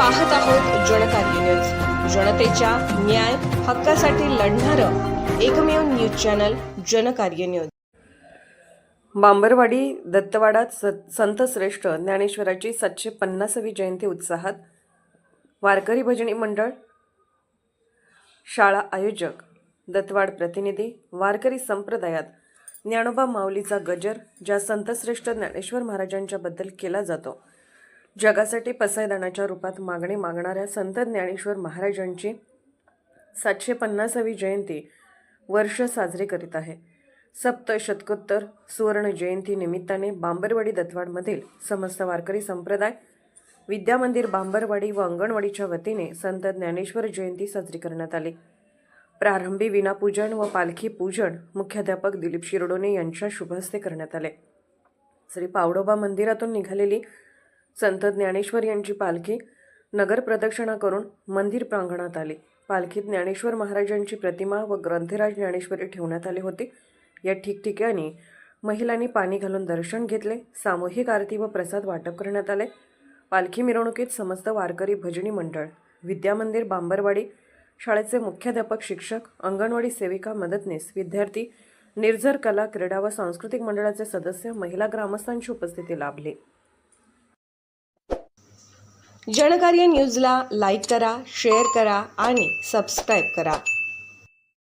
पाहत आहोत जनकार्य न्यूज, जनतेच्या न्याय हक्कासाठी लढणारं एकमेव news channel Janakarya news. Bambarwadi दत्तवाडात संतश्रेष्ठ ज्ञानेश्वराची 750वी जयंती उत्साहात। वारकरी भजनी मंडळ, शाळा आयोजक, दत्तवाड प्रतिनिधी, वारकरी संप्रदायात ज्ञानोबा माऊलीचा गजर ज्या संतश्रेष्ठ ज्ञानेश्वर महाराजांच्या बद्दल केला जातो, जगासाठी पसायदानाच्या रूपात मागणी मागणाऱ्या संत ज्ञानेश्वर महाराजांची 750वी जयंती वर्ष साजरी करीत आहे। सप्तशतकोत्तर सुवर्ण जयंती निमित्ताने बांबरवाडी दत्तवाडमधील समस्त वारकरी संप्रदाय, विद्यामंदिर बांबरवाडी व अंगणवाडीच्या वतीने संत ज्ञानेश्वर जयंती साजरी करण्यात आली। प्रारंभी विनापूजन व पालखी पूजन मुख्याध्यापक दिलीप शिरडोणे यांच्या शुभहस्ते करण्यात आले। श्री पावडोबा मंदिरातून निघालेली संत ज्ञानेश्वर यांची पालखी नगर प्रदक्षिणा करून मंदिर प्रांगणात आली। पालखीत ज्ञानेश्वर महाराजांची प्रतिमा व ग्रंथराज ज्ञानेश्वरी ठेवण्यात आली होती। या ठिकठिकाणी महिलांनी पाणी घालून दर्शन घेतले। सामूहिक आरती व प्रसाद वाटप करण्यात आले। पालखी मिरवणुकीत समस्त वारकरी भजनी मंडळ, विद्यामंदिर बांबरवाडी शाळेचे मुख्याध्यापक, शिक्षक, अंगणवाडी सेविका, मदतनीस, विद्यार्थी, निर्झर कला, क्रीडा व सांस्कृतिक मंडळाचे सदस्य, महिला, ग्रामस्थांची उपस्थिती लाभली। जनकार्य न्यूजला लाईक करा, शेअर करा आणि सबस्क्राईब करा।